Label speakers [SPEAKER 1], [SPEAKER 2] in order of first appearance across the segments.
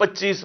[SPEAKER 1] 25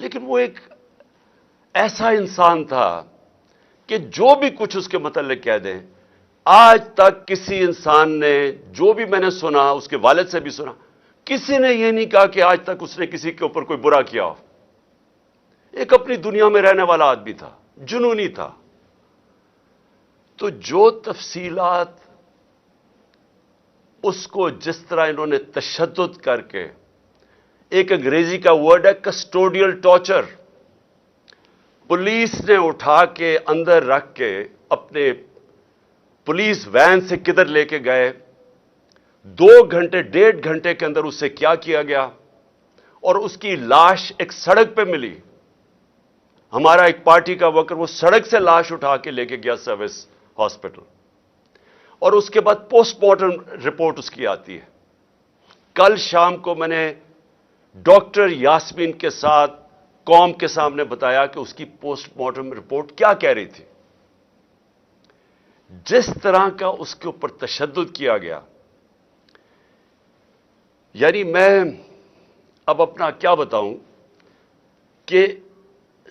[SPEAKER 1] لیکن وہ ایک ایسا انسان تھا کہ جو بھی کچھ اس کے متعلق کہہ دیں، آج تک کسی انسان نے، جو بھی میں نے سنا، اس کے والد سے بھی سنا، کسی نے یہ نہیں کہا کہ آج تک اس نے کسی کے اوپر کوئی برا کیا ہو. ایک اپنی دنیا میں رہنے والا آدمی تھا، جنونی تھا. تو جو تفصیلات اس کو جس طرح انہوں نے تشدد کر کے، ایک انگریزی کا ورڈ ہے کسٹوڈیل ٹارچر، پولیس نے اٹھا کے اندر رکھ کے اپنے پولیس وین سے کدھر لے کے گئے، 2 گھنٹے 1.5 گھنٹے کے اندر اس سے کیا کیا گیا، اور اس کی لاش ایک سڑک پہ ملی. ہمارا ایک پارٹی کا ورکر وہ سڑک سے لاش اٹھا کے لے کے گیا سروس ہاسپٹل، اور اس کے بعد پوسٹ مارٹم رپورٹ اس کی آتی ہے. کل شام کو میں نے ڈاکٹر یاسمین کے ساتھ قوم کے سامنے بتایا کہ اس کی پوسٹ مارٹم رپورٹ کیا کہہ رہی تھی. جس طرح کا اس کے اوپر تشدد کیا گیا، یعنی میں اب اپنا کیا بتاؤں کہ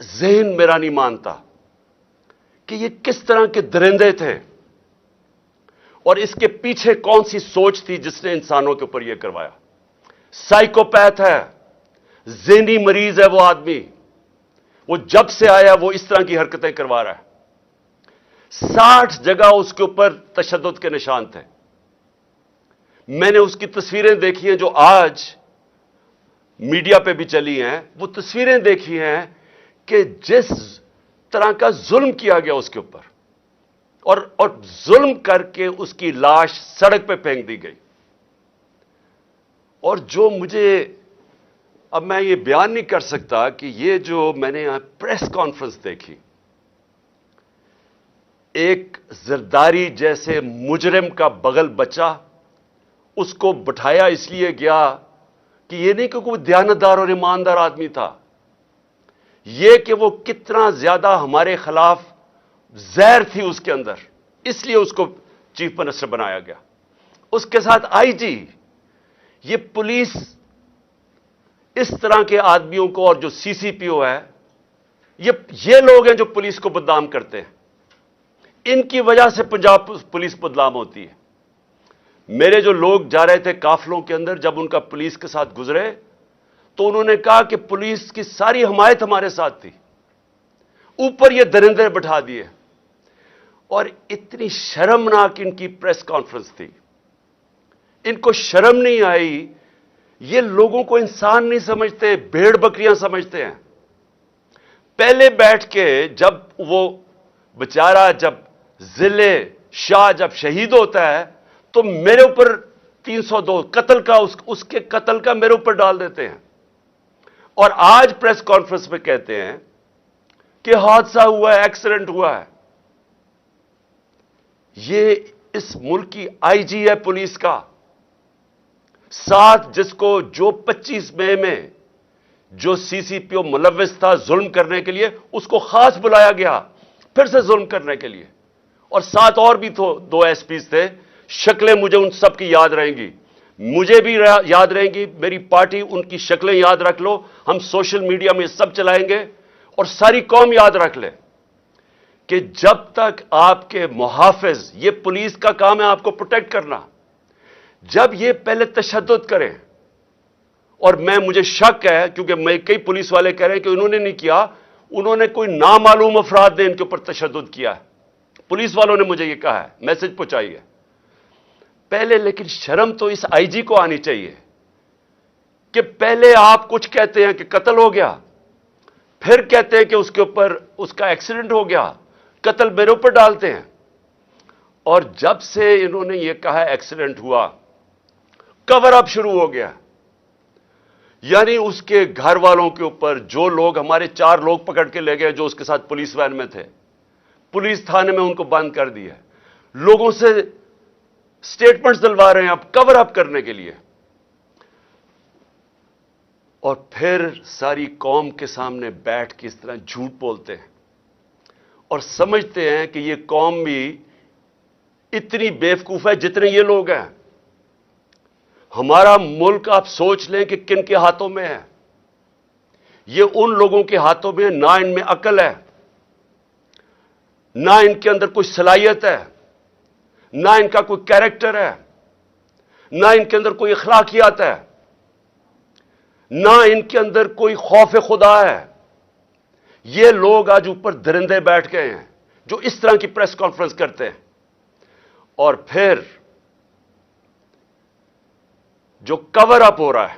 [SPEAKER 1] ذہن میرا نہیں مانتا کہ یہ کس طرح کے درندے تھے، اور اس کے پیچھے کون سی سوچ تھی جس نے انسانوں کے اوپر یہ کروایا. سائیکوپیتھ ہے، ذہنی مریض ہے وہ آدمی. وہ جب سے آیا وہ اس طرح کی حرکتیں کروا رہا ہے. 60 جگہ اس کے اوپر تشدد کے نشان تھے. میں نے اس کی تصویریں دیکھی ہیں جو آج میڈیا پہ بھی چلی ہیں. وہ تصویریں دیکھی ہیں کہ جس طرح کا ظلم کیا گیا اس کے اوپر، اور ظلم کر کے اس کی لاش سڑک پہ پھینک دی گئی. اور جو مجھے، اب میں یہ بیان نہیں کر سکتا کہ یہ جو میں نے یہاں پریس کانفرنس دیکھی، ایک زرداری جیسے مجرم کا بغل بچہ، اس کو بٹھایا اس لیے گیا کہ یہ نہیں کہ کوئی دیانتدار اور ایماندار آدمی تھا، یہ کہ وہ کتنا زیادہ ہمارے خلاف زہر تھی اس کے اندر، اس لیے اس کو چیف منسٹر بنایا گیا. اس کے ساتھ آئی جی. یہ پولیس اس طرح کے آدمیوں کو، اور جو سی سی پی او ہے، یہ لوگ ہیں جو پولیس کو بدنام کرتے ہیں. ان کی وجہ سے پنجاب پولیس بدنام ہوتی ہے. میرے جو لوگ جا رہے تھے قافلوں کے اندر، جب ان کا پولیس کے ساتھ گزرے تو انہوں نے کہا کہ پولیس کی ساری حمایت ہمارے ساتھ تھی، اوپر یہ درندے بٹھا دیے. اور اتنی شرمناک ان کی پریس کانفرنس تھی. ان کو شرم نہیں آئی. یہ لوگوں کو انسان نہیں سمجھتے، بھیڑ بکریاں سمجھتے ہیں. پہلے بیٹھ کے جب وہ بیچارہ، جب ضلع شاہ جب شہید ہوتا ہے تو میرے اوپر 302 قتل کا، اس کے قتل کا میرے اوپر ڈال دیتے ہیں. اور آج پریس کانفرنس میں کہتے ہیں کہ حادثہ ہوا ہے، ایکسیڈنٹ ہوا ہے. یہ اس ملک کی آئی جی ہے پولیس کا، ساتھ جس کو جو 25 مئی میں جو سی سی پی او ملوث تھا ظلم کرنے کے لیے، اس کو خاص بلایا گیا پھر سے ظلم کرنے کے لیے. اور ساتھ اور بھی 2 ایس پیز تھے. شکلیں مجھے ان سب کی یاد رہیں گی، مجھے بھی یاد رہیں گی، میری پارٹی ان کی شکلیں یاد رکھ لو. ہم سوشل میڈیا میں سب چلائیں گے، اور ساری قوم یاد رکھ لے کہ جب تک آپ کے محافظ، یہ پولیس کا کام ہے آپ کو پروٹیکٹ کرنا، جب یہ پہلے تشدد کریں، اور مجھے شک ہے کیونکہ میں کئی پولیس والے کہہ رہے ہیں کہ انہوں نے نہیں کیا، انہوں نے کوئی نامعلوم افراد نے ان کے اوپر تشدد کیا ہے. پولیس والوں نے مجھے یہ کہا ہے، میسج پہنچائی ہے پہلے. لیکن شرم تو اس آئی جی کو آنی چاہیے کہ پہلے آپ کچھ کہتے ہیں کہ قتل ہو گیا، پھر کہتے ہیں کہ اس کے اوپر اس کا ایکسیڈنٹ ہو گیا، قتل میرے اوپر ڈالتے ہیں. اور جب سے انہوں نے یہ کہا ایکسیڈنٹ ہوا، کور اپ شروع ہو گیا. یعنی اس کے گھر والوں کے اوپر، جو لوگ ہمارے 4 لوگ پکڑ کے لے گئے جو اس کے ساتھ پولیس وین میں تھے، پولیس تھانے میں ان کو بند کر دیا. لوگوں سے سٹیٹمنٹس دلوا رہے ہیں اب کور اپ کرنے کے لیے. اور پھر ساری قوم کے سامنے بیٹھ کے اس طرح جھوٹ بولتے ہیں، اور سمجھتے ہیں کہ یہ قوم بھی اتنی بیوقوف ہے جتنے یہ لوگ ہیں. ہمارا ملک آپ سوچ لیں کہ کن کے ہاتھوں میں ہے. یہ ان لوگوں کے ہاتھوں میں نہ ان میں عقل ہے، نہ ان کے اندر کوئی صلاحیت ہے، نہ ان کا کوئی کیریکٹر ہے، نہ ان کے اندر کوئی اخلاقیات ہے، نہ ان کے اندر کوئی خوف خدا ہے۔ یہ لوگ آج اوپر درندے بیٹھ گئے ہیں جو اس طرح کی پریس کانفرنس کرتے ہیں، اور پھر جو کور اپ ہو رہا ہے،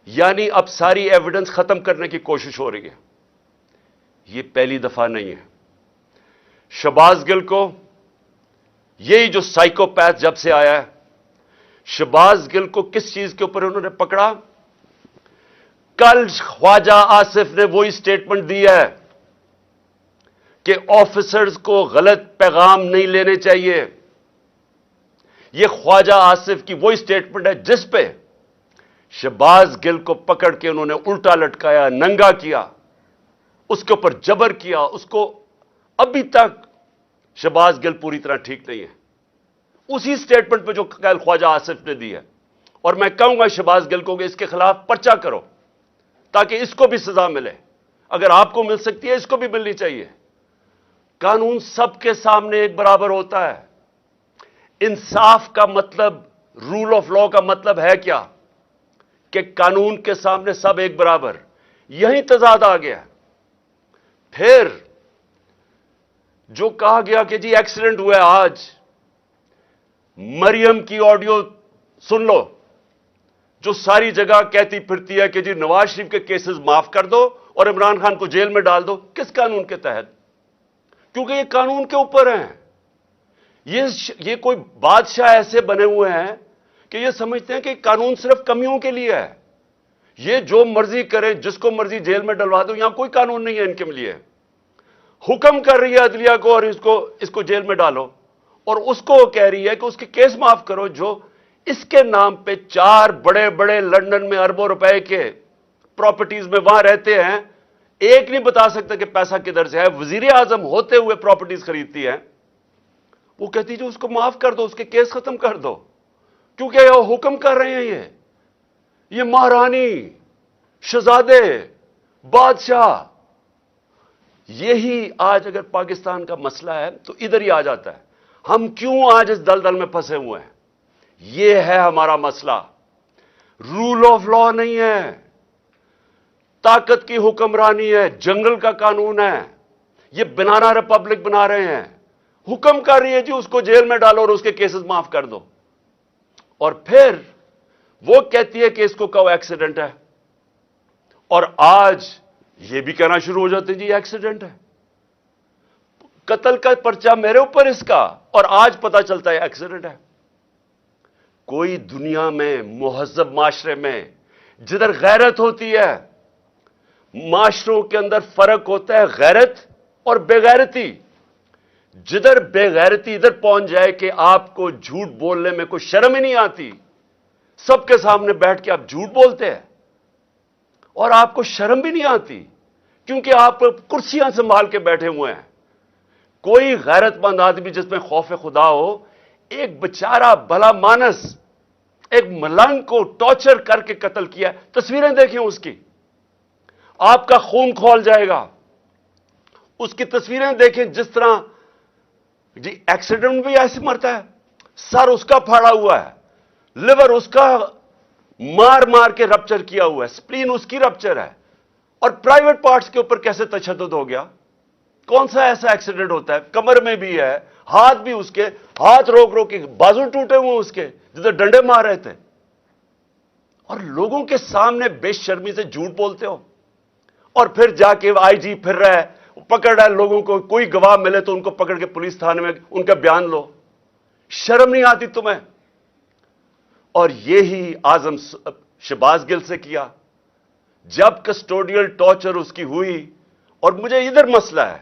[SPEAKER 1] یعنی اب ساری ایویڈنس ختم کرنے کی کوشش ہو رہی ہے۔ یہ پہلی دفعہ نہیں ہے۔ شہباز گل کو یہی جو سائیکوپیتھ جب سے آیا ہے، شہباز گل کو کس چیز کے اوپر انہوں نے پکڑا؟ کل خواجہ آصف نے وہی سٹیٹمنٹ دی ہے کہ آفیسرز کو غلط پیغام نہیں لینے چاہیے۔ یہ خواجہ آصف کی وہی سٹیٹمنٹ ہے جس پہ شہباز گل کو پکڑ کے انہوں نے الٹا لٹکایا، ننگا کیا، اس کے اوپر جبر کیا۔ اس کو ابھی تک شہباز گل پوری طرح ٹھیک نہیں ہے، اسی سٹیٹمنٹ پہ جو کل خواجہ آصف نے دی ہے۔ اور میں کہوں گا شہباز گل کو کہ اس کے خلاف پرچہ کرو تاکہ اس کو بھی سزا ملے۔ اگر آپ کو مل سکتی ہے اس کو بھی ملنی چاہیے۔ قانون سب کے سامنے ایک برابر ہوتا ہے۔ انصاف کا مطلب، رول آف لا کا مطلب ہے کیا؟ کہ قانون کے سامنے سب ایک برابر۔ یہی تضاد آ گیا۔ پھر جو کہا گیا کہ جی ایکسیڈنٹ ہوا ہے آج، مریم کی آڈیو سن لو جو ساری جگہ کہتی پھرتی ہے کہ جی نواز شریف کے کیسز معاف کر دو اور عمران خان کو جیل میں ڈال دو۔ کس قانون کے تحت؟ کیونکہ یہ قانون کے اوپر ہیں۔ یہ کوئی بادشاہ ایسے بنے ہوئے ہیں کہ یہ سمجھتے ہیں کہ قانون صرف کمیوں کے لیے ہے، یہ جو مرضی کرے، جس کو مرضی جیل میں ڈلوا دو، یہاں کوئی قانون نہیں ہے ان کے لیے۔ حکم کر رہی ہے عدلیہ کو اور اس کو جیل میں ڈالو، اور اس کو کہہ رہی ہے کہ اس کے کیس معاف کرو جو اس کے نام پہ 4 بڑے بڑے لندن میں اربوں روپے کے پراپرٹیز میں وہاں رہتے ہیں، ایک نہیں بتا سکتا کہ پیسہ کدھر سے ہے۔ وزیر اعظم ہوتے ہوئے پراپرٹیز خریدتی ہے، وہ کہتی جو اس کو معاف کر دو، اس کے کیس ختم کر دو، کیونکہ یہ حکم کر رہے ہیں۔ یہ مہارانی، شہزادے، بادشاہ۔ یہی آج اگر پاکستان کا مسئلہ ہے تو ادھر ہی آ جاتا ہے۔ ہم کیوں آج اس دلدل میں پھنسے ہوئے ہیں؟ یہ ہے ہمارا مسئلہ۔ رول آف لا نہیں ہے، طاقت کی حکمرانی ہے، جنگل کا قانون ہے۔ یہ بنانا ریپبلک بنا رہے ہیں، حکم کر رہی ہے جی اس کو جیل میں ڈالو اور اس کے کیسز معاف کر دو، اور پھر وہ کہتی ہے کہ اس کو کہو ایکسیڈنٹ ہے، اور آج یہ بھی کہنا شروع ہو جاتے جی ایکسیڈنٹ ہے۔ قتل کا پرچہ میرے اوپر اس کا، اور آج پتا چلتا ہے ایکسیڈنٹ ہے۔ کوئی دنیا میں مہذب معاشرے میں جدھر غیرت ہوتی ہے، معاشروں کے اندر فرق ہوتا ہے غیرت اور بے غیرتی۔ جدھر بے غیرتی ادھر پہنچ جائے کہ آپ کو جھوٹ بولنے میں کوئی شرم ہی نہیں آتی، سب کے سامنے بیٹھ کے آپ جھوٹ بولتے ہیں اور آپ کو شرم بھی نہیں آتی کیونکہ آپ کرسیاں سنبھال کے بیٹھے ہوئے ہیں۔ کوئی غیرت مند آدمی جس میں خوف خدا ہو، ایک بیچارہ بھلا مانس ایک ملنگ کو ٹارچر کر کے قتل کیا، تصویریں دیکھیں اس کی، آپ کا خون کھول جائے گا۔ اس کی تصویریں دیکھیں جس طرح جی ایکسیڈنٹ بھی ایسے مرتا ہے، سر اس کا پھاڑا ہوا ہے، لیور اس کا مار مار کے رپچر کیا ہوا ہے، سپلین اس کی رپچر ہے، اور پرائیویٹ پارٹس کے اوپر کیسے تشدد ہو گیا؟ کون سا ایسا ایکسیڈنٹ ہوتا ہے؟ کمر میں بھی ہے، ہاتھ بھی، اس کے ہاتھ روک روک کے بازو ٹوٹے ہوئے اس کے جدھر ڈنڈے مار رہے تھے، اور لوگوں کے سامنے بے شرمی سے جھوٹ بولتے ہو، اور پھر جا کے آئی جی پھر رہا ہے، پکڑ رہا ہے لوگوں کو، کوئی گواہ ملے تو ان کو پکڑ کے پولیس تھانے میں ان کا بیان لو۔ شرم نہیں آتی تمہیں؟ اور یہی اعظم شہباز گل سے کیا جب کسٹوڈیل ٹارچر اس کی ہوئی۔ اور مجھے ادھر مسئلہ ہے،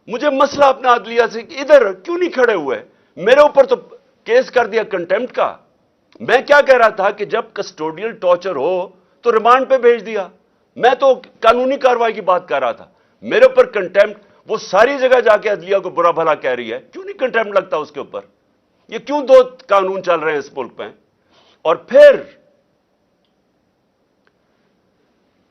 [SPEAKER 1] مجھے مسئلہ اپنا عدلیہ سے کہ ادھر کیوں نہیں کھڑے ہوئے؟ میرے اوپر تو کیس کر دیا کنٹیمپٹ کا۔ میں کیا کہہ رہا تھا کہ جب کسٹوڈیل ٹارچر ہو تو ریمانڈ پہ بھیج دیا، میں تو قانونی کارروائی کی بات کر رہا تھا۔ میرے اوپر کنٹیمپٹ، وہ ساری جگہ جا کے عدلیہ کو برا بھلا کہہ رہی ہے، کیوں نہیں کنٹیمپٹ لگتا اس کے اوپر؟ یہ کیوں دو قانون چل رہے ہیں اس ملک میں؟ اور پھر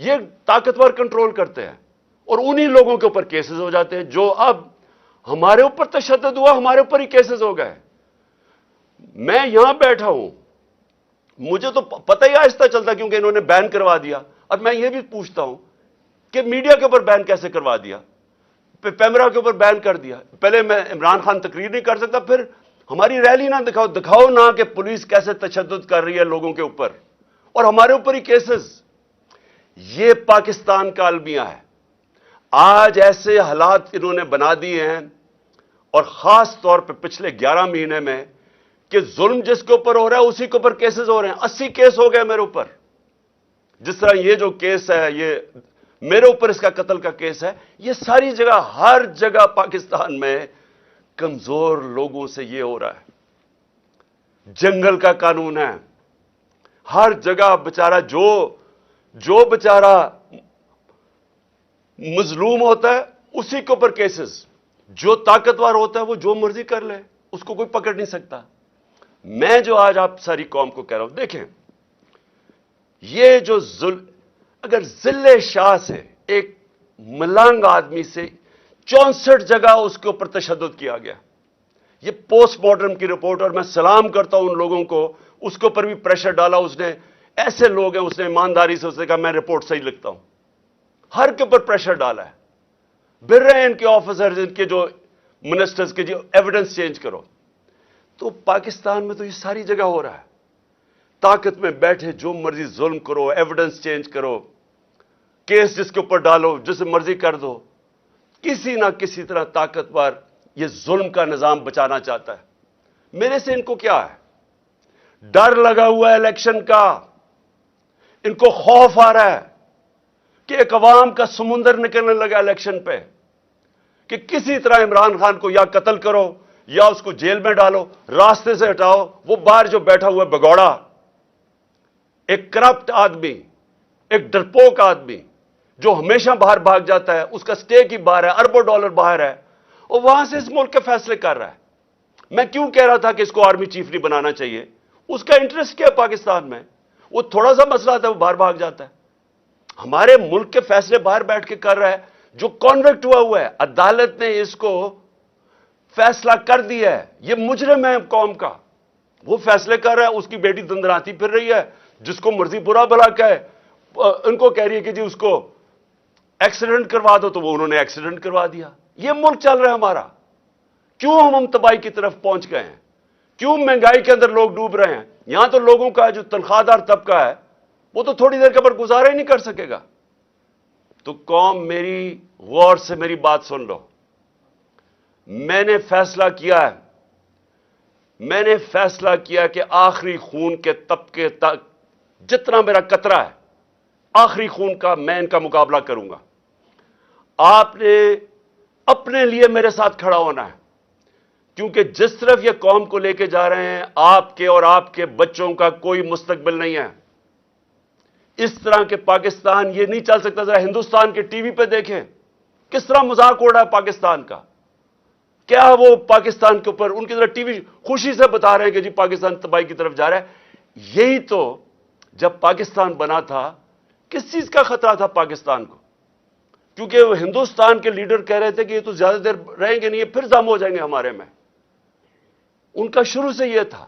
[SPEAKER 1] یہ طاقتور کنٹرول کرتے ہیں اور انہی لوگوں کے اوپر کیسز ہو جاتے ہیں. جو اب ہمارے اوپر تشدد ہوا, ہمارے اوپر ہی کیسز ہو گئے. میں یہاں بیٹھا ہوں, مجھے تو پتہ ہی آہستہ چلتا کیونکہ انہوں نے بین کروا دیا. اب میں یہ بھی پوچھتا ہوں کہ میڈیا کے اوپر بین کیسے کروا دیا, پیمرا کے اوپر بین کر دیا. پہلے میں عمران خان تقریر نہیں کر سکتا, پھر ہماری ریلی نہ دکھاؤ نہ کہ پولیس کیسے تشدد کر رہی ہے لوگوں کے اوپر, اور ہمارے اوپر ہی کیسز. یہ پاکستان کا المیہ ہے. آج ایسے حالات انہوں نے بنا دیے ہیں, اور خاص طور پہ پچھلے 11 مہینے میں, کہ ظلم جس کے اوپر ہو رہا ہے اسی کے اوپر کیسز ہو رہے ہیں. 80 کیس ہو گئے میرے اوپر. جس طرح یہ جو کیس ہے, یہ میرے اوپر اس کا قتل کا کیس ہے. یہ ساری جگہ, ہر جگہ پاکستان میں کمزور لوگوں سے یہ ہو رہا ہے. جنگل کا قانون ہے, ہر جگہ بیچارہ جو بیچارہ مظلوم ہوتا ہے اسی کے اوپر کیسز. جو طاقتور ہوتا ہے وہ جو مرضی کر لے, اس کو کوئی پکڑ نہیں سکتا. میں جو آج آپ ساری قوم کو کہہ رہا ہوں, دیکھیں یہ جو اگر ضلع شاہ سے, ایک ملنگ آدمی سے 64 جگہ اس کے اوپر تشدد کیا گیا. یہ پوسٹ مارٹم کی رپورٹ, اور میں سلام کرتا ہوں ان لوگوں کو, اس کے اوپر بھی پریشر ڈالا اس نے. ایسے لوگ ہیں, اس نے ایمانداری سے اس نے کہا میں رپورٹ صحیح لکھتا ہوں. ہر کے اوپر پریشر ڈالا ہے. بھر رہے ہیں ان کے آفیسرز, ان کے جو منسٹرز کے, جو ایویڈنس چینج کرو. تو پاکستان میں تو یہ ساری جگہ ہو رہا ہے. طاقت میں بیٹھے جو مرضی ظلم کرو, ایویڈنس چینج کرو, کیس جس کے اوپر ڈالو, جسے مرضی کر دو. کسی نہ کسی طرح طاقتور یہ ظلم کا نظام بچانا چاہتا ہے. میرے سے ان کو کیا ہے؟ ڈر لگا ہوا ہے الیکشن کا. ان کو خوف آ رہا ہے کہ ایک عوام کا سمندر نکلنے لگا الیکشن پہ, کہ کسی طرح عمران خان کو یا قتل کرو یا اس کو جیل میں ڈالو, راستے سے ہٹاؤ. وہ باہر جو بیٹھا ہوا ہے بگوڑا, ایک کرپٹ آدمی, ایک ڈرپوک آدمی جو ہمیشہ باہر بھاگ جاتا ہے, اس کا سٹیک ہی باہر ہے, اربوں ڈالر باہر ہے, اور وہاں سے اس ملک کے فیصلے کر رہا ہے. میں کیوں کہہ رہا تھا کہ اس کو آرمی چیف نہیں بنانا چاہیے؟ اس کا انٹرسٹ کیا ہے پاکستان میں؟ وہ تھوڑا سا مسئلہ آتا ہے وہ باہر بھاگ جاتا ہے. ہمارے ملک کے فیصلے باہر بیٹھ کے کر رہا ہے. جو کانوکٹ ہوا ہے, عدالت نے اس کو فیصلہ کر دیا ہے, یہ مجرم ہے قوم کا, وہ فیصلے کر رہا ہے. اس کی بیٹی دندراتی پھر رہی ہے, جس کو مرضی برا بھلا کہے. ان کو کہہ رہی ہے کہ جی اس کو ایکسیڈنٹ کروا دو, تو وہ انہوں نے ایکسیڈنٹ کروا دیا. یہ ملک چل رہا ہے ہمارا. کیوں ہم تباہی کی طرف پہنچ گئے ہیں؟ کیوں مہنگائی کے اندر لوگ ڈوب رہے ہیں؟ یہاں تو لوگوں کا جو تنخواہ دار طبقہ ہے وہ تو تھوڑی دیر کے بعد گزارا ہی نہیں کر سکے گا. تو قوم میری غور سے میری بات سن لو. میں نے فیصلہ کیا ہے, میں نے فیصلہ کیا کہ آخری خون کے طبقے تک جتنا میرا قطرہ ہے, آخری خون کا, میں ان کا مقابلہ کروں گا. آپ نے اپنے لیے میرے ساتھ کھڑا ہونا ہے, کیونکہ جس طرف یہ قوم کو لے کے جا رہے ہیں, آپ کے اور آپ کے بچوں کا کوئی مستقبل نہیں ہے. اس طرح کے پاکستان یہ نہیں چل سکتا. ذرا ہندوستان کے ٹی وی پہ دیکھیں کس طرح مذاق اڑ رہا ہے پاکستان کا. کیا وہ پاکستان کے اوپر ان کی طرح ٹی وی خوشی سے بتا رہے ہیں کہ جی پاکستان تباہی کی طرف جا رہا ہے. یہی تو جب پاکستان بنا تھا, کس چیز کا خطرہ تھا پاکستان کو؟ کیونکہ وہ ہندوستان کے لیڈر کہہ رہے تھے کہ یہ تو زیادہ دیر رہیں گے نہیں, یہ پھر ضم ہو جائیں گے ہمارے میں. ان کا شروع سے یہ تھا.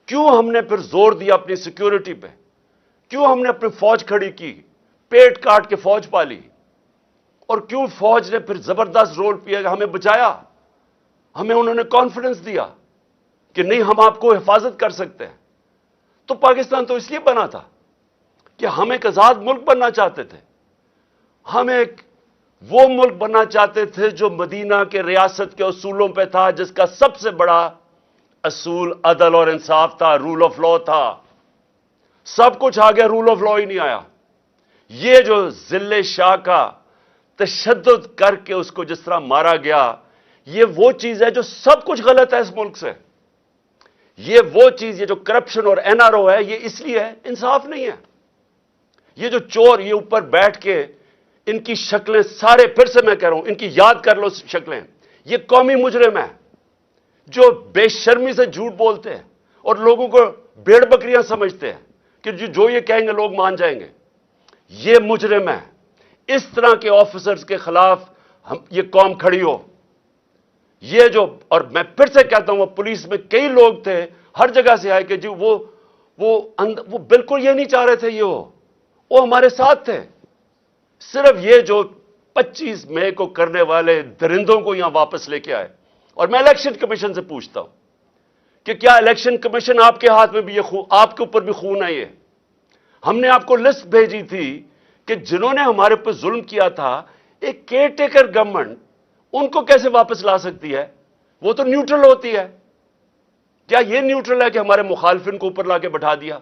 [SPEAKER 1] کیوں ہم نے پھر زور دیا اپنی سیکیورٹی پہ؟ کیوں ہم نے اپنی فوج کھڑی کی, پیٹ کاٹ کے فوج پالی, اور کیوں فوج نے پھر زبردست رول کیا, ہمیں بچایا. ہمیں انہوں نے کانفیڈنس دیا کہ نہیں ہم آپ کو حفاظت کر سکتے ہیں. تو پاکستان تو اس لیے بنا تھا کہ ہم ایک آزاد ملک بننا چاہتے تھے. ہم ایک وہ ملک بننا چاہتے تھے جو مدینہ کے ریاست کے اصولوں پہ تھا, جس کا سب سے بڑا اصول عدل اور انصاف تھا, رول آف لا تھا. سب کچھ آ گیا, رول آف لا ہی نہیں آیا. یہ جو ذل شاہ کا تشدد کر کے اس کو جس طرح مارا گیا, یہ وہ چیز ہے جو سب کچھ غلط ہے اس ملک سے. یہ وہ چیز, یہ جو کرپشن اور این آر او ہے, یہ اس لیے ہے انصاف نہیں ہے. یہ جو چور یہ اوپر بیٹھ کے ان کی شکلیں سارے, پھر سے میں کہہ رہا ہوں, ان کی یاد کر لو شکلیں. یہ قومی مجرم ہیں جو بے شرمی سے جھوٹ بولتے ہیں اور لوگوں کو بھیڑ بکریاں سمجھتے ہیں کہ جو یہ کہیں گے لوگ مان جائیں گے. یہ مجرم ہے. اس طرح کے آفیسرز کے خلاف یہ قوم کھڑی ہو. یہ جو، اور میں پھر سے کہتا ہوں، وہ پولیس میں کئی لوگ تھے ہر جگہ سے آئے کہ جی وہ بالکل یہ نہیں چاہ رہے تھے، وہ ہمارے ساتھ تھے. صرف یہ جو 25 مئی کو کرنے والے درندوں کو یہاں واپس لے کے آئے. اور میں الیکشن کمیشن سے پوچھتا ہوں کہ کیا الیکشن کمیشن آپ کے ہاتھ میں بھی یہ خون، آپ کے اوپر بھی خون ہے؟ یہ ہم نے آپ کو لسٹ بھیجی تھی کہ جنہوں نے ہمارے پر ظلم کیا تھا، ایک کیئر ٹیکر گورنمنٹ ان کو کیسے واپس لا سکتی ہے؟ وہ تو نیوٹرل ہوتی ہے. کیا یہ نیوٹرل ہے کہ ہمارے مخالفین کو اوپر لا کے بٹھا دیا؟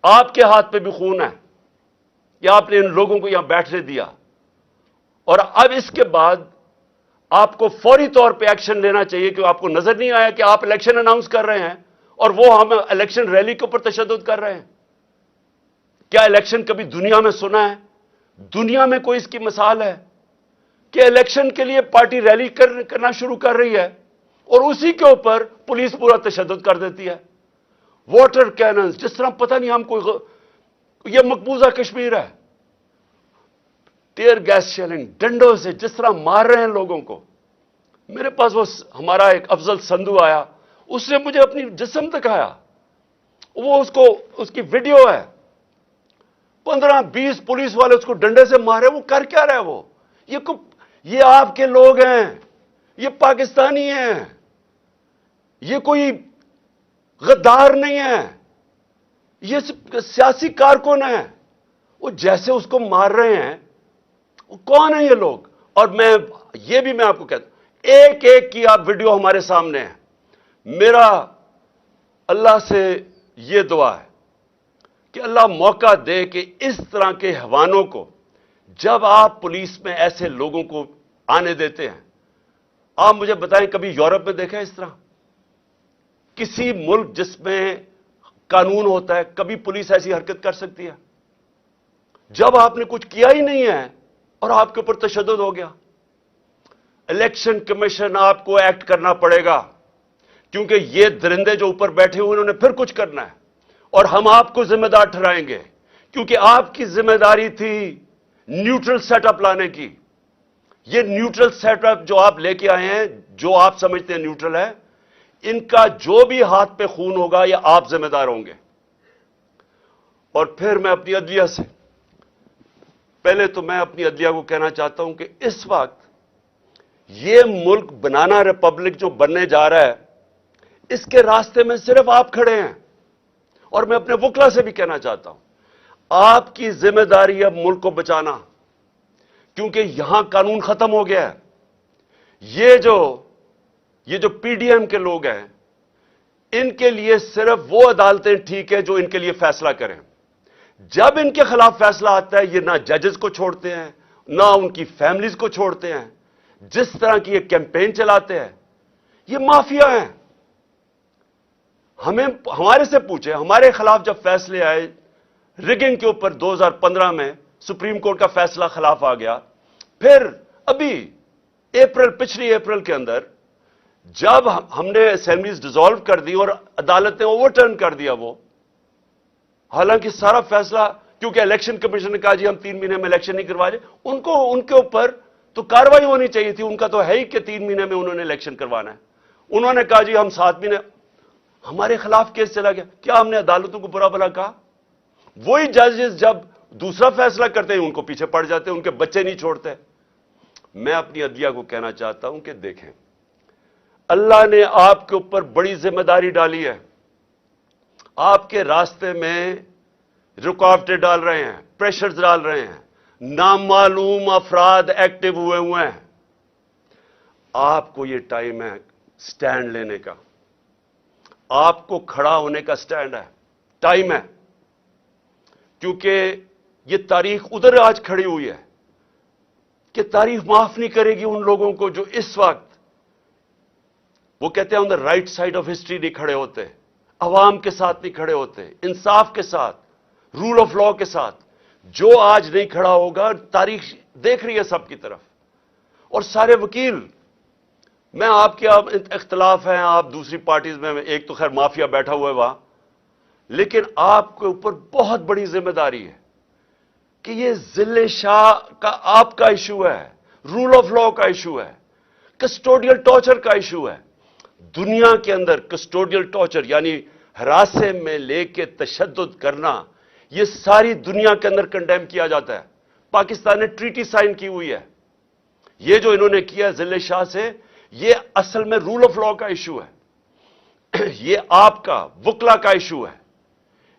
[SPEAKER 1] آپ کے ہاتھ پہ بھی خون ہے یا آپ نے ان لوگوں کو یہاں بیٹھنے دیا؟ اور اب اس کے بعد آپ کو فوری طور پہ ایکشن لینا چاہیے کہ آپ کو نظر نہیں آیا کہ آپ الیکشن اناؤنس کر رہے ہیں اور وہ ہم الیکشن ریلی کے اوپر تشدد کر رہے ہیں. کیا الیکشن کبھی دنیا میں سنا ہے؟ دنیا میں کوئی اس کی مثال ہے کہ الیکشن کے لیے پارٹی ریلی کرنا شروع کر رہی ہے اور اسی کے اوپر پولیس پورا تشدد کر دیتی ہے؟ واٹر کیننز، جس طرح پتہ نہیں ہم کوئی یہ مقبوضہ کشمیر ہے. ٹیئر گیس شیلنگ، ڈنڈوں سے جس طرح مار رہے ہیں لوگوں کو. میرے پاس وہ ہمارا ایک افضل سندھو آیا، اس نے مجھے اپنی جسم دکھایا، وہ اس کی ویڈیو ہے. 15-20 پولیس والے اس کو ڈنڈے سے مارے. وہ کر کیا رہے؟ یہ آپ کے لوگ ہیں، یہ پاکستانی ہیں، یہ کوئی غدار نہیں ہے، یہ سیاسی کارکن ہیں. وہ جیسے اس کو مار رہے ہیں، وہ کون ہیں یہ لوگ؟ اور میں آپ کو کہتا ہوں، ایک ایک کی آپ ویڈیو ہمارے سامنے ہے. میرا اللہ سے یہ دعا ہے کہ اللہ موقع دے کہ اس طرح کے حیوانوں کو، جب آپ پولیس میں ایسے لوگوں کو آنے دیتے ہیں، آپ مجھے بتائیں کبھی یورپ میں دیکھا ہے اس طرح؟ کسی ملک جس میں قانون ہوتا ہے، کبھی پولیس ایسی حرکت کر سکتی ہے؟ جب آپ نے کچھ کیا ہی نہیں ہے اور آپ کے اوپر تشدد ہو گیا. الیکشن کمیشن آپ کو ایکٹ کرنا پڑے گا، کیونکہ یہ درندے جو اوپر بیٹھے ہوئے انہوں نے پھر کچھ کرنا ہے اور ہم آپ کو ذمہ دار ٹھہرائیں گے، کیونکہ آپ کی ذمہ داری تھی نیوٹرل سیٹ اپ لانے کی. یہ نیوٹرل سیٹ اپ جو آپ لے کے آئے ہیں، جو آپ سمجھتے ہیں نیوٹرل ہے، ان کا جو بھی ہاتھ پہ خون ہوگا یہ آپ ذمہ دار ہوں گے. اور پھر میں اپنی عدلیہ سے، پہلے تو میں اپنی عدلیہ کو کہنا چاہتا ہوں کہ اس وقت یہ ملک بنانا ریپبلک جو بننے جا رہا ہے، اس کے راستے میں صرف آپ کھڑے ہیں. اور میں اپنے وکلا سے بھی کہنا چاہتا ہوں، آپ کی ذمہ داری ہے ملک کو بچانا، کیونکہ یہاں قانون ختم ہو گیا ہے. یہ جو پی ڈی ایم کے لوگ ہیں، ان کے لیے صرف وہ عدالتیں ٹھیک ہے جو ان کے لیے فیصلہ کریں. جب ان کے خلاف فیصلہ آتا ہے، یہ نہ ججز کو چھوڑتے ہیں، نہ ان کی فیملیز کو چھوڑتے ہیں. جس طرح کی یہ کیمپین چلاتے ہیں، یہ مافیا ہیں. ہمارے سے پوچھیں، ہمارے خلاف جب فیصلے آئے ریگنگ کے اوپر 2015 میں سپریم کورٹ کا فیصلہ خلاف آ گیا. پھر ابھی پچھلی اپریل کے اندر جب ہم نے اسمبلیز ڈیزالو کر دی اور عدالت نے اوور ٹرن کر دیا وہ، حالانکہ سارا فیصلہ، کیونکہ الیکشن کمیشن نے کہا جی ہم 3 مہینے میں الیکشن نہیں کروا رہے، ان کے اوپر تو کاروائی ہونی چاہیے تھی. ان کا تو ہے ہی کہ 3 مہینے میں انہوں نے الیکشن کروانا ہے. انہوں نے کہا جی ہم 7 مہینے، ہمارے خلاف کیس چلا گیا. کیا ہم نے عدالتوں کو برا بھلا کہا؟ وہی ججز جب دوسرا فیصلہ کرتے ہیں ان کو پیچھے پڑ جاتے ہیں، ان کے بچے نہیں چھوڑتے. میں اپنی عدلیہ کو کہنا چاہتا ہوں کہ دیکھیں، اللہ نے آپ کے اوپر بڑی ذمہ داری ڈالی ہے. آپ کے راستے میں رکاوٹیں ڈال رہے ہیں، پریشرز ڈال رہے ہیں، نامعلوم افراد ایکٹیو ہوئے ہیں. آپ کو یہ ٹائم ہے سٹینڈ لینے کا، آپ کو کھڑا ہونے کا سٹینڈ ہے، ٹائم ہے. کیونکہ یہ تاریخ ادھر آج کھڑی ہوئی ہے کہ تاریخ معاف نہیں کرے گی ان لوگوں کو جو اس وقت، وہ کہتے ہیں on the right side of history نہیں کھڑے ہوتے، عوام کے ساتھ نہیں کھڑے ہوتے، انصاف کے ساتھ، رول آف لا کے ساتھ. جو آج نہیں کھڑا ہوگا، تاریخ دیکھ رہی ہے سب کی طرف. اور سارے وکیل، میں آپ کے اختلاف ہیں، آپ دوسری پارٹیز میں، ایک تو خیر مافیا بیٹھا ہوا ہے وہاں، لیکن آپ کے اوپر بہت بڑی ذمہ داری ہے کہ یہ ذل شاہ کا آپ کا ایشو ہے، رول آف لا کا ایشو ہے، کسٹوڈیل ٹارچر کا ایشو ہے. دنیا کے اندر کسٹوڈیل ٹارچر یعنی ہراسے میں لے کے تشدد کرنا، یہ ساری دنیا کے اندر کنڈیم کیا جاتا ہے. پاکستان نے ٹریٹی سائن کی ہوئی ہے. یہ جو انہوں نے کیا ذل شاہ سے، یہ اصل میں رول آف لا کا ایشو ہے. یہ آپ کا وکلا کا ایشو ہے،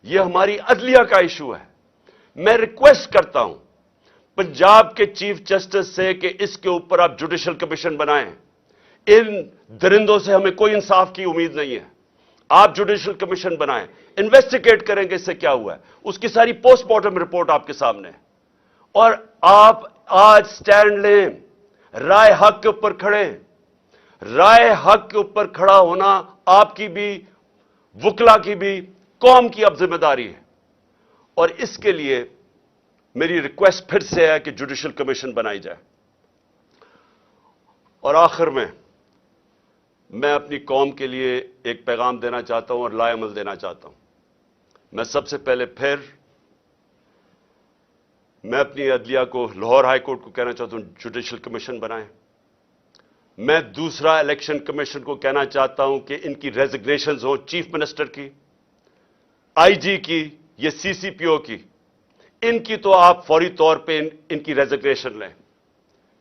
[SPEAKER 1] یہ ہماری عدلیہ کا ایشو ہے. میں ریکویسٹ کرتا ہوں پنجاب کے چیف جسٹس سے کہ اس کے اوپر آپ جوڈیشل کمیشن بنائیں. ان درندوں سے ہمیں کوئی انصاف کی امید نہیں ہے. آپ جوڈیشل کمیشن بنائیں، انویسٹیگیٹ کریں کہ اس سے کیا ہوا ہے. اس کی ساری پوسٹ مارٹم رپورٹ آپ کے سامنے ہے. اور آپ آج سٹینڈ لیں، رائے حق کے اوپر کھڑے. رائے حق کے اوپر کھڑا ہونا آپ کی بھی، وکلا کی بھی، قوم کی اب ذمہ داری ہے. اور اس کے لیے میری ریکویسٹ پھر سے ہے کہ جوڈیشل کمیشن بنائی جائے. اور آخر میں اپنی قوم کے لیے ایک پیغام دینا چاہتا ہوں اور لائے عمل دینا چاہتا ہوں. میں سب سے پہلے میں اپنی عدلیہ کو، لاہور ہائی کورٹ کو کہنا چاہتا ہوں جوڈیشل کمیشن بنائیں. میں دوسرا الیکشن کمیشن کو کہنا چاہتا ہوں کہ ان کی ریزگنیشنز ہوں، چیف منسٹر کی، آئی جی کی، یہ سی سی پی او کی. ان کی تو آپ فوری طور پہ ان کی ریزگنیشن لیں،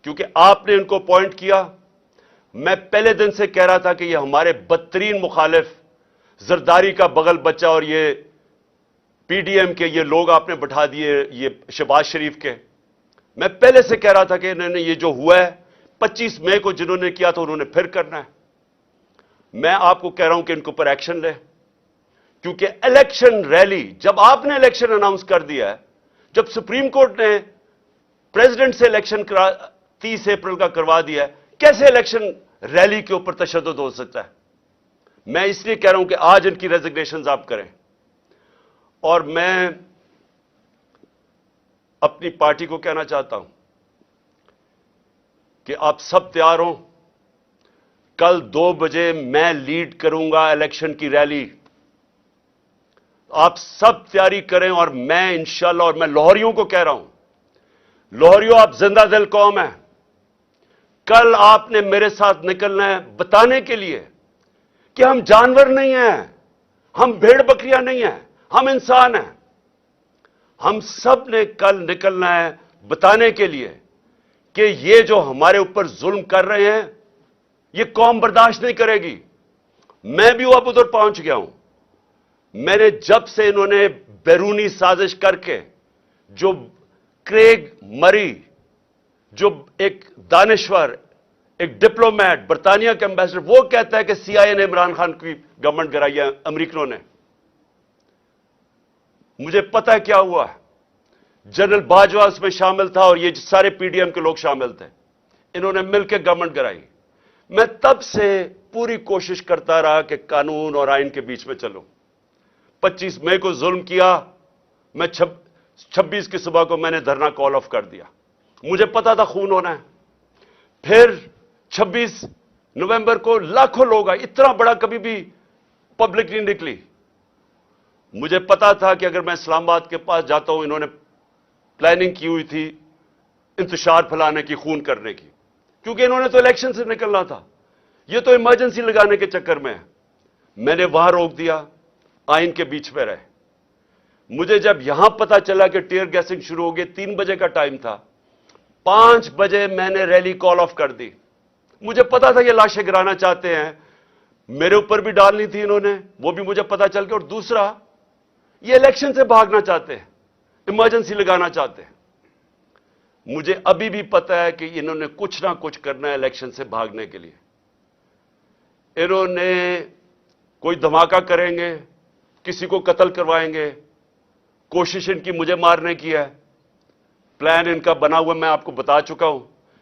[SPEAKER 1] کیونکہ آپ نے ان کو اپوائنٹ کیا. میں پہلے دن سے کہہ رہا تھا کہ یہ ہمارے بدترین مخالف، زرداری کا بغل بچہ، اور یہ پی ڈی ایم کے یہ لوگ آپ نے بٹھا دیے، یہ شہباز شریف کے. میں پہلے سے کہہ رہا تھا کہ انہوں نے یہ جو ہوا ہے 25 مئی کو جنہوں نے کیا تھا انہوں نے پھر کرنا ہے. میں آپ کو کہہ رہا ہوں کہ ان کے اوپر ایکشن لے، کیونکہ الیکشن ریلی جب آپ نے الیکشن اناؤنس کر دیا ہے، جب سپریم کورٹ نے پریزیڈنٹ سے الیکشن 30 اپریل کا کروا دیا ہے، کیسے الیکشن ریلی کے اوپر تشدد ہو سکتا ہے؟ میں اس لیے کہہ رہا ہوں کہ آج ان کی ریزگنیشنز آپ کریں. اور میں اپنی پارٹی کو کہنا چاہتا ہوں کہ آپ سب تیار ہوں. کل 2 بجے میں لیڈ کروں گا الیکشن کی ریلی. آپ سب تیاری کریں. اور میں انشاءاللہ، اور میں لاہوریوں کو کہہ رہا ہوں، لاہوریوں آپ زندہ دل قوم ہیں. کل آپ نے میرے ساتھ نکلنا ہے بتانے کے لیے کہ ہم جانور نہیں ہیں، ہم بھیڑ بکریاں نہیں ہیں، ہم انسان ہیں. ہم سب نے کل نکلنا ہے بتانے کے لیے کہ یہ جو ہمارے اوپر ظلم کر رہے ہیں یہ قوم برداشت نہیں کرے گی. میں بھی اب ادھر پہنچ گیا ہوں. میں نے جب سے انہوں نے بیرونی سازش کر کے، جو کریگ مری، جو ایک دانشور، ایک ڈپلومیٹ، برطانیہ کے امبیسڈر، وہ کہتا ہے کہ سی آئی اے نے عمران خان کی گورنمنٹ گرائی ہے، امریکنوں نے. مجھے پتہ ہے کیا ہوا. جنرل باجوہ اس میں شامل تھا اور یہ سارے پی ڈی ایم کے لوگ شامل تھے. انہوں نے مل کے گورنمنٹ گرائی. میں تب سے پوری کوشش کرتا رہا کہ قانون اور آئین کے بیچ میں چلوں. 25 مئی کو ظلم کیا، میں 26 کی صبح کو میں نے دھرنا کال آف کر دیا. مجھے پتا تھا خون ہونا ہے. پھر 26 نومبر کو لاکھوں لوگ آئے. اتنا بڑا کبھی بھی پبلک نہیں نکلی. مجھے پتا تھا کہ اگر میں اسلام آباد کے پاس جاتا ہوں، انہوں نے پلاننگ کی ہوئی تھی انتشار پھیلانے کی، خون کرنے کی، کیونکہ انہوں نے تو الیکشن سے نکلنا تھا. یہ تو ایمرجنسی لگانے کے چکر میں ہے. میں نے وہاں روک دیا، آئین کے بیچ میں رہے. مجھے جب یہاں پتا چلا کہ ٹیئر گیسنگ شروع ہو گئی، 3 بجے کا ٹائم تھا، 5 بجے میں نے ریلی کال آف کر دی. مجھے پتا تھا یہ لاشیں گرانا چاہتے ہیں، میرے اوپر بھی ڈالنی تھی انہوں نے، وہ بھی مجھے پتا چل گیا. اور دوسرا، یہ الیکشن سے بھاگنا چاہتے ہیں، ایمرجنسی لگانا چاہتے ہیں. مجھے ابھی بھی پتا ہے کہ انہوں نے کچھ نہ کچھ کرنا ہے الیکشن سے بھاگنے کے لیے. انہوں نے کوئی دھماکہ کریں گے، کسی کو قتل کروائیں گے. کوشش ان کی مجھے مارنے کی ہے. پلان ان کا بنا ہوا میں آپ کو بتا چکا ہوں.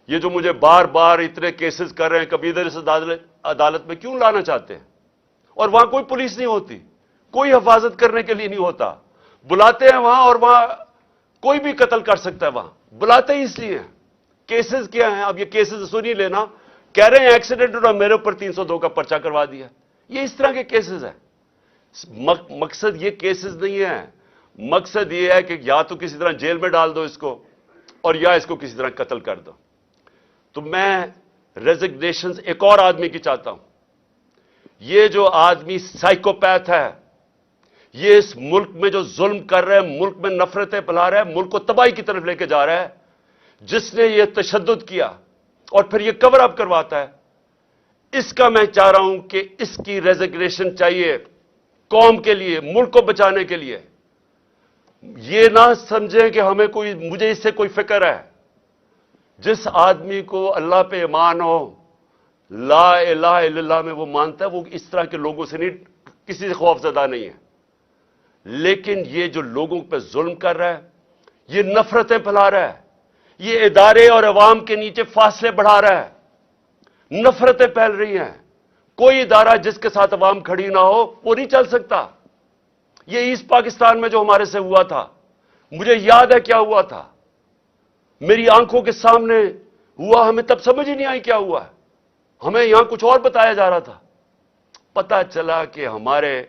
[SPEAKER 1] یہ جو مجھے بار بار اتنے کیسز کر رہے ہیں، کبھی ادھر اس عدالت میں کیوں لانا چاہتے ہیں؟ اور وہاں کوئی پولیس نہیں ہوتی، کوئی حفاظت کرنے کے لیے نہیں ہوتا. بلاتے ہیں وہاں، اور وہاں کوئی بھی قتل کر سکتا ہے. وہاں بلاتے ہی اس لیے ہیں. کیسز کیا ہیں؟ اب یہ کیسز سنی لینا. کہہ رہے ہیں ایکسیڈنٹ اور میرے اوپر 302 کا پرچہ کروا دیا. یہ اس طرح کے کیسز ہیں. مقصد یہ کیسز نہیں ہے. مقصد یہ ہے کہ یا تو کسی طرح جیل میں ڈال دو اس کو اور یا اس کو کسی طرح قتل کر دو. تو میں ریزگنیشنز ایک اور آدمی کی چاہتا ہوں. یہ جو آدمی سائیکوپیتھ ہے, یہ اس ملک میں جو ظلم کر رہا ہے, ملک میں نفرتیں پھیلا رہا ہے, ملک کو تباہی کی طرف لے کے جا رہا ہے, جس نے یہ تشدد کیا اور پھر یہ کور اپ کرواتا ہے, اس کا میں چاہ رہا ہوں کہ اس کی ریزگنیشن چاہیے قوم کے لیے, ملک کو بچانے کے لیے. یہ نہ سمجھیں کہ ہمیں مجھے اس سے کوئی فکر ہے. جس آدمی کو اللہ پہ ایمان ہو, لا الہ الا اللہ میں وہ مانتا ہے, وہ اس طرح کے لوگوں سے نہیں, کسی سے خوف زدہ نہیں ہے. لیکن یہ جو لوگوں پہ ظلم کر رہا ہے, یہ نفرتیں پھیلا رہا ہے, یہ ادارے اور عوام کے نیچے فاصلے بڑھا رہا ہے, نفرتیں پھیل رہی ہیں. کوئی ادارہ جس کے ساتھ عوام کھڑی نہ ہو وہ نہیں چل سکتا. یہ ایسٹ پاکستان میں جو ہمارے سے ہوا تھا, مجھے یاد ہے کیا ہوا تھا, میری آنکھوں کے سامنے ہوا, ہمیں تب سمجھ ہی نہیں آئی کیا ہوا ہے. ہمیں یہاں کچھ اور بتایا جا رہا تھا. پتا چلا کہ ہمارے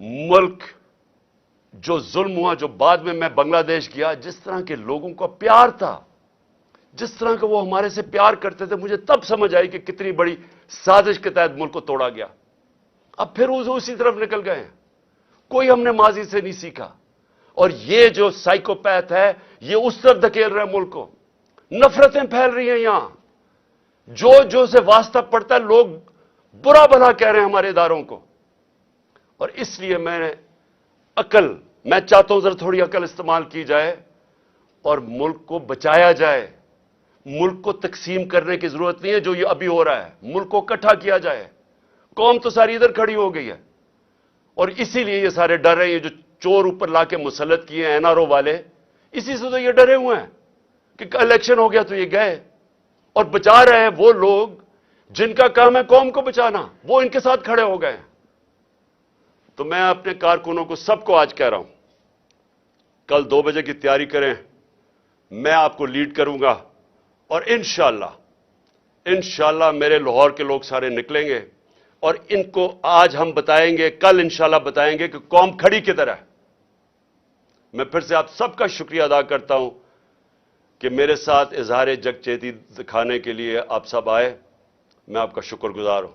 [SPEAKER 1] ملک جو ظلم ہوا, جو بعد میں بنگلہ دیش گیا, جس طرح کے لوگوں کا پیار تھا, جس طرح کہ وہ ہمارے سے پیار کرتے تھے, مجھے تب سمجھ آئی کہ کتنی بڑی سازش کے تحت ملک کو توڑا گیا. اب پھر اسی طرف نکل گئے ہیں. کوئی ہم نے ماضی سے نہیں سیکھا. اور یہ جو سائیکوپیتھ ہے, یہ اس طرف دھکیل رہا ہے ملک کو. نفرتیں پھیل رہی ہیں یہاں, جو سے واسطہ پڑتا ہے لوگ برا بھلا کہہ رہے ہیں ہمارے اداروں کو. اور اس لیے میں چاہتا ہوں ذرا تھوڑی عقل استعمال کی جائے اور ملک کو بچایا جائے. ملک کو تقسیم کرنے کی ضرورت نہیں ہے جو یہ ابھی ہو رہا ہے. ملک کو اکٹھا کیا جائے. قوم تو ساری ادھر کھڑی ہو گئی ہے, اور اسی لیے یہ سارے ڈر رہے ہیں. یہ جو چور اوپر لا کے مسلط کیے ہیں NRO والے, اسی سے تو یہ ڈرے ہوئے ہیں کہ الیکشن ہو گیا تو یہ گئے. اور بچا رہے ہیں وہ لوگ جن کا کام ہے قوم کو بچانا, وہ ان کے ساتھ کھڑے ہو گئے ہیں. تو میں اپنے کارکنوں کو سب کو آج کہہ رہا ہوں, کل 2 بجے کی تیاری کریں. میں آپ کو لیڈ کروں گا, اور انشاءاللہ میرے لاہور کے لوگ سارے نکلیں گے, اور ان کو آج ہم بتائیں گے, کل انشاءاللہ بتائیں گے کہ قوم کھڑی کدھر ہے. میں پھر سے آپ سب کا شکریہ ادا کرتا ہوں کہ میرے ساتھ اظہار یکجہتی دکھانے کے لیے آپ سب آئے. میں آپ کا شکر گزار ہوں.